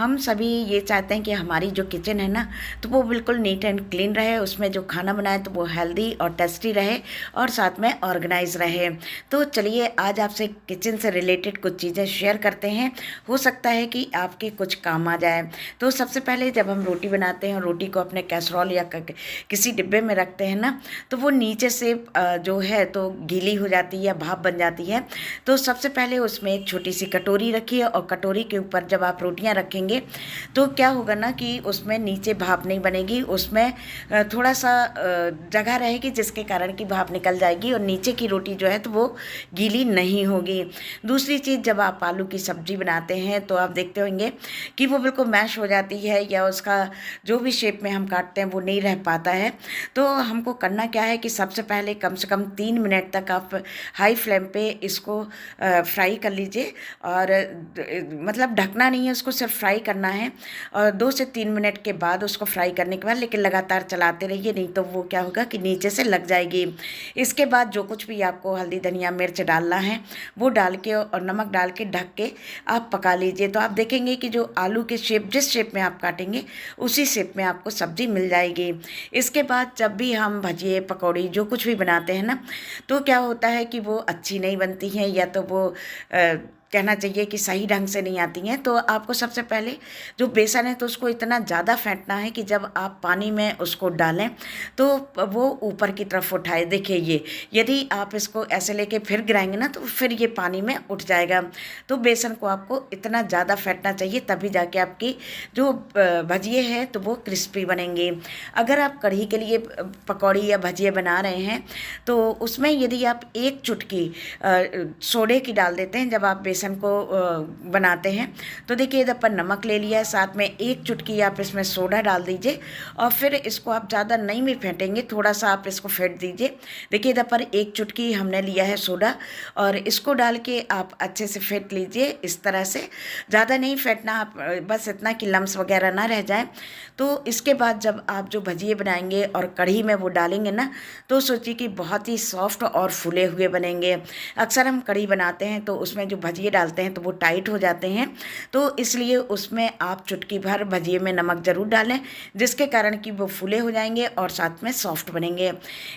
हम सभी ये चाहते हैं कि हमारी जो किचन है ना, तो वो बिल्कुल नीट एंड क्लीन रहे, उसमें जो खाना बनाए तो वो हेल्दी और टेस्टी रहे और साथ में ऑर्गेनाइज रहे। तो चलिए आज आपसे किचन से रिलेटेड कुछ चीज़ें शेयर करते हैं, हो सकता है कि आपके कुछ काम आ जाए। तो सबसे पहले जब हम रोटी बनाते हैं, रोटी को अपने कैसरोल या किसी डिब्बे में रखते हैं ना, तो वो नीचे से जो है तो गीली हो जाती है, भाप बन जाती है। तो सबसे पहले उसमें एक छोटी सी कटोरी रखिए और कटोरी के ऊपर जब आप रोटियां रखेंगे तो क्या होगा ना कि उसमें नीचे भाप नहीं बनेगी, उसमें थोड़ा सा जगह रहेगी जिसके कारण कि भाप निकल जाएगी और नीचे की रोटी जो है तो वो गीली नहीं होगी। दूसरी चीज़, जब आप आलू की सब्जी बनाते हैं तो आप देखते होंगे कि वो बिल्कुल मैश हो जाती है या उसका जो भी शेप में हम काटते हैं वो नहीं रह पाता है। तो हमको करना क्या है कि सबसे पहले कम से कम 3 मिनट तक आप हाई फ्लेम पे इसको फ्राई कर लीजिए और मतलब ढकना नहीं है, उसको सिर्फ फ्राई करना है। और 2 से 3 मिनट के बाद उसको फ्राई करने के बाद लेकिन लगातार चलाते रहिए, नहीं तो वो क्या होगा कि नीचे से लग जाएगी। इसके बाद जो कुछ भी आपको हल्दी धनिया मिर्च डालना है वो डाल के और नमक डाल के ढक के आप पका लीजिए। तो आप देखेंगे कि जो आलू के शेप जिस शेप में आप काटेंगे उसी शेप में आपको सब्जी मिल जाएगी। इसके बाद जब भी हम भजिए पकौड़ी जो कुछ भी बनाते हैं ना, तो क्या होता है कि वो अच्छी नहीं बनती हैं या तो वो कहना चाहिए कि सही ढंग से नहीं आती हैं। तो आपको सबसे पहले जो बेसन है तो उसको इतना ज़्यादा फेंटना है कि जब आप पानी में उसको डालें तो वो ऊपर की तरफ उठाए। देखिए ये, यदि आप इसको ऐसे लेके फिर गिराएंगे ना तो फिर ये पानी में उठ जाएगा। तो बेसन को आपको इतना ज़्यादा फेंटना चाहिए, तभी जाके आपकी जो भजिए हैं तो वो क्रिस्पी बनेंगे। अगर आप कढ़ी के लिए पकौड़ी या भजिए बना रहे हैं तो उसमें यदि आप एक चुटकी सोडे की डाल देते हैं जब आप बेसन को बनाते हैं, तो देखिए इधर पर नमक ले लिया है, साथ में एक चुटकी आप इसमें सोडा डाल दीजिए और फिर इसको आप ज़्यादा नहीं भी फेंटेंगे, थोड़ा सा आप इसको फेंट दीजिए। देखिए इधर पर एक चुटकी हमने लिया है सोडा और इसको डाल के आप अच्छे से फेंट लीजिए इस तरह से। ज़्यादा नहीं फेंटना, आप बस इतना कि लम्स वगैरह ना रह जाए। तो इसके बाद जब आप जो भजिए बनाएंगे और कढ़ी में वो डालेंगे ना, तो सोचिए कि बहुत ही सॉफ्ट और फूले हुए बनेंगे। अक्सर हम कढ़ी बनाते हैं तो उसमें जो भजिए डालते हैं तो वो टाइट हो जाते हैं, तो इसलिए उसमें आप चुटकी भर भजिए में नमक ज़रूर डालें, जिसके कारण कि वो फूले हो जाएंगे और साथ में सॉफ्ट बनेंगे।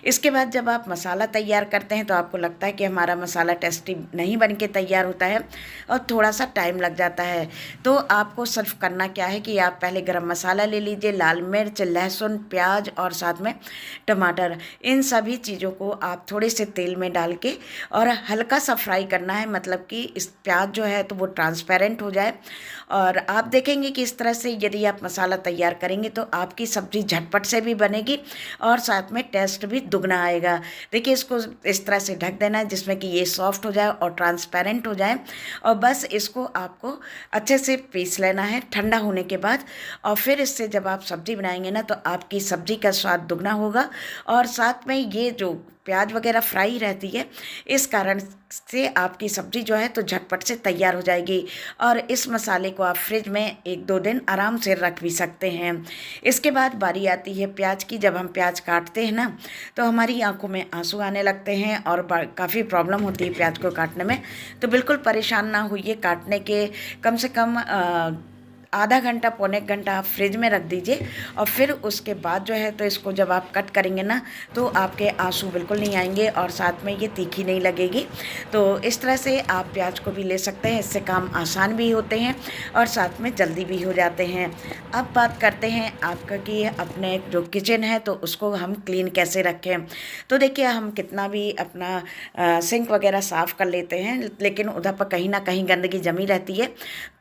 इसके बाद जब आप मसाला तैयार करते हैं तो आपको लगता है कि हमारा मसाला टेस्टी नहीं बन के तैयार होता है और थोड़ा सा टाइम लग जाता है। तो आपको सिर्फ करना क्या है कि आप पहले गरम मसाला ले लीजिए, लाल मिर्च, लहसुन, प्याज और साथ में टमाटर, इन सभी चीज़ों को आप थोड़े से तेल में डाल के और हल्का सा फ्राई करना है, मतलब कि इस प्याज जो है तो वो ट्रांसपेरेंट हो जाए। और आप देखेंगे कि इस तरह से यदि आप मसाला तैयार करेंगे तो आपकी सब्ज़ी झटपट से भी बनेगी और साथ में टेस्ट भी दुगना आएगा। देखिए इसको इस तरह से ढक देना है जिसमें कि ये सॉफ्ट हो जाए और ट्रांसपेरेंट हो जाए, और बस इसको आपको अच्छे से पीस लेना है ठंडा होने के बाद। और फिर इससे जब आप सब्ज़ी बनाएंगे ना तो आपकी सब्ज़ी का स्वाद दुगना होगा और साथ में ये जो प्याज वगैरह फ्राई रहती है, इस कारण से आपकी सब्ज़ी जो है तो झटपट से तैयार हो जाएगी। और इस मसाले को आप फ्रिज में 1-2 दिन आराम से रख भी सकते हैं। इसके बाद बारी आती है प्याज की। जब हम प्याज काटते हैं ना तो हमारी आंखों में आंसू आने लगते हैं और काफ़ी प्रॉब्लम होती है प्याज को काटने में। तो बिल्कुल परेशान ना होइए, काटने के कम से कम आधा घंटा पौने घंटा आप फ्रिज में रख दीजिए और फिर उसके बाद जो है तो इसको जब आप कट करेंगे ना तो आपके आंसू बिल्कुल नहीं आएंगे और साथ में ये तीखी नहीं लगेगी। तो इस तरह से आप प्याज को भी ले सकते हैं, इससे काम आसान भी होते हैं और साथ में जल्दी भी हो जाते हैं। अब बात करते हैं आपका कि अपने जो किचन है तो उसको हम क्लीन कैसे रखें। तो देखिए हम कितना भी अपना सिंक वगैरह साफ़ कर लेते हैं, लेकिन उधर पर कहीं ना कहीं गंदगी जमी रहती है।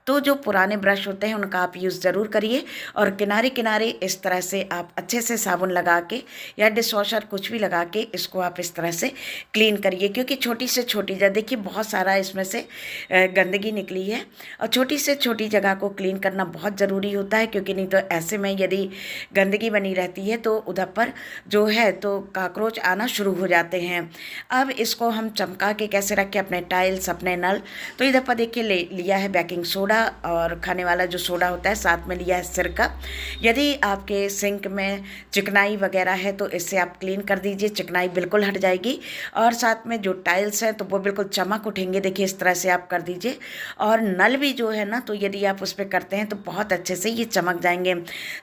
तो जो पुराने ब्रश होते हैं उनका आप यूज़ ज़रूर करिए और किनारे किनारे इस तरह से आप अच्छे से साबुन लगा के या डिश वॉशर कुछ भी लगा के इसको आप इस तरह से क्लीन करिए, क्योंकि छोटी से छोटी जगह, देखिए बहुत सारा इसमें से गंदगी निकली है और छोटी से छोटी जगह को क्लीन करना बहुत ज़रूरी होता है, क्योंकि नहीं तो ऐसे में यदि गंदगी बनी रहती है तो उधर पर जो है तो काकरोच आना शुरू हो जाते हैं। अब इसको हम चमका के कैसे रखें अपने टाइल्स, अपने नल। तो इधर पर देखिए लिया है बेकिंग सोडा सोडा और खाने वाला जो सोडा होता है, साथ में लिया है सिरका। यदि आपके सिंक में चिकनाई वगैरह है तो इससे आप क्लीन कर दीजिए, चिकनाई बिल्कुल हट जाएगी। और साथ में जो टाइल्स हैं तो वो बिल्कुल चमक उठेंगे, देखिए इस तरह से आप कर दीजिए। और नल भी जो है ना, तो यदि आप उस पर करते हैं तो बहुत अच्छे से ये चमक जाएंगे।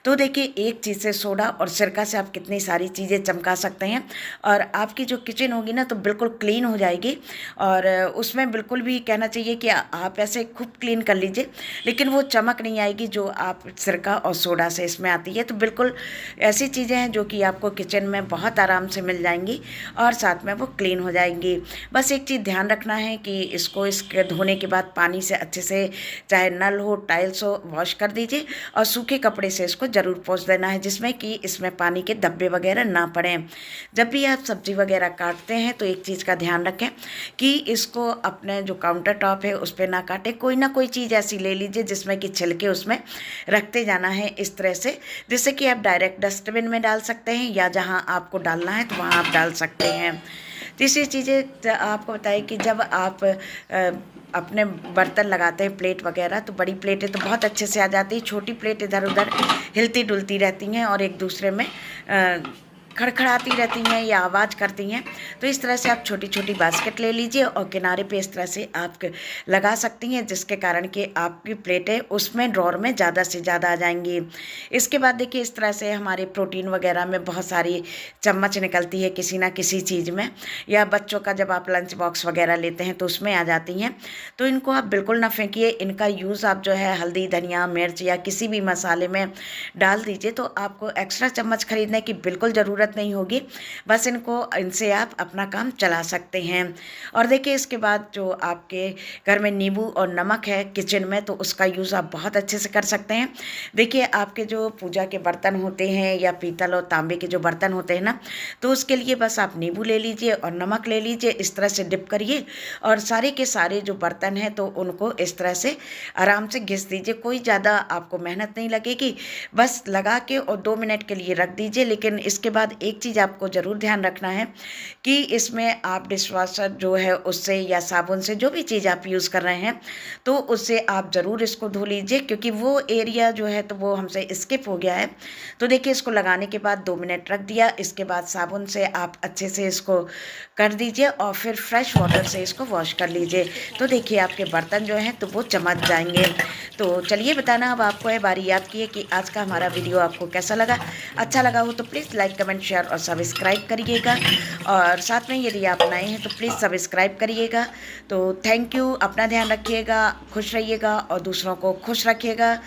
तो देखिए एक चीज़ से, सोडा और सिरका से आप कितनी सारी चीज़ें चमका सकते हैं, और आपकी जो किचन होगी ना तो बिल्कुल क्लीन हो जाएगी। और उसमें बिल्कुल भी कहना चाहिए कि आप ऐसे खूब क्लीन कर लीजिए, लेकिन वो चमक नहीं आएगी जो आप सिरका और सोडा से इसमें आती है। तो बिल्कुल ऐसी चीज़ें हैं जो कि आपको किचन में बहुत आराम से मिल जाएंगी और साथ में वो क्लीन हो जाएंगी। बस एक चीज़ ध्यान रखना है कि इसको इसके धोने के बाद पानी से अच्छे से, चाहे नल हो टाइल्स हो, वॉश कर दीजिए और सूखे कपड़े से इसको ज़रूर पोंछ देना है, जिसमें कि इसमें पानी के धब्बे वगैरह ना पड़ें। जब भी आप सब्ज़ी वगैरह काटते हैं तो एक चीज़ का ध्यान रखें कि इसको अपने जो काउंटर टॉप है उस पर ना काटें। कोई ना कोई चीज़ ऐसी ले लीजिए जिसमें कि छिलके उसमें रखते जाना है इस तरह से, जिससे कि आप डायरेक्ट डस्टबिन में डाल सकते हैं या जहाँ आपको डालना है तो वहाँ आप डाल सकते हैं। तीसरी चीज़ें आपको बताइए कि जब आप अपने बर्तन लगाते हैं, प्लेट वगैरह, तो बड़ी प्लेटें तो बहुत अच्छे से आ जाती है, छोटी प्लेट इधर उधर हिलती डुलती रहती हैं और एक दूसरे में खड़खड़ाती रहती हैं या आवाज़ करती हैं। तो इस तरह से आप छोटी छोटी बास्केट ले लीजिए और किनारे पे इस तरह से आप लगा सकती हैं, जिसके कारण कि आपकी प्लेटें उसमें ड्रॉर में ज़्यादा से ज़्यादा आ जाएंगी। इसके बाद देखिए इस तरह से हमारे प्रोटीन वगैरह में बहुत सारी चम्मच निकलती है किसी ना किसी चीज़ में, या बच्चों का जब आप लंच बॉक्स वगैरह लेते हैं तो उसमें आ जाती हैं। तो इनको आप बिल्कुल ना फेंकिए, इनका यूज़ आप जो है हल्दी धनिया मिर्च या किसी भी मसाले में डाल दीजिए, तो आपको एक्स्ट्रा चम्मच खरीदने की बिल्कुल ज़रूरत नहीं होगी। बस इनसे आप अपना काम चला सकते हैं। और देखिए इसके बाद जो आपके घर में नींबू और नमक है किचन में, तो उसका यूज़ आप बहुत अच्छे से कर सकते हैं। देखिए आपके जो पूजा के बर्तन होते हैं या पीतल और तांबे के जो बर्तन होते हैं ना, तो उसके लिए बस आप नींबू ले लीजिए और नमक ले लीजिए, इस तरह से डिप करिए और सारे के सारे जो बर्तन हैं तो उनको इस तरह से आराम से घिस दीजिए। कोई ज़्यादा आपको मेहनत नहीं लगेगी, बस लगा के और 2 मिनट के लिए रख दीजिए। लेकिन इसके बाद एक चीज़ आपको ज़रूर ध्यान रखना है कि इसमें आप डिशवॉशर जो है उससे या साबुन से, जो भी चीज़ आप यूज़ कर रहे हैं, तो उससे आप ज़रूर इसको धो लीजिए, क्योंकि वो एरिया जो है तो वो हमसे स्किप हो गया है। तो देखिए इसको लगाने के बाद 2 मिनट रख दिया, इसके बाद साबुन से आप अच्छे से इसको कर दीजिए और फिर फ्रेश वाटर से इसको वॉश कर लीजिए। तो देखिए आपके बर्तन जो हैं तो वो चमक जाएंगे। तो चलिए बताना अब आपको है बारी आपकी है कि आज का हमारा वीडियो आपको कैसा लगा। अच्छा लगा हो तो प्लीज़ लाइक कमेंट शेयर और सब्सक्राइब करिएगा, और साथ में यदि आप नए हैं तो प्लीज़ सब्सक्राइब करिएगा। तो थैंक यू, अपना ध्यान रखिएगा, खुश रहिएगा और दूसरों को खुश रखिएगा।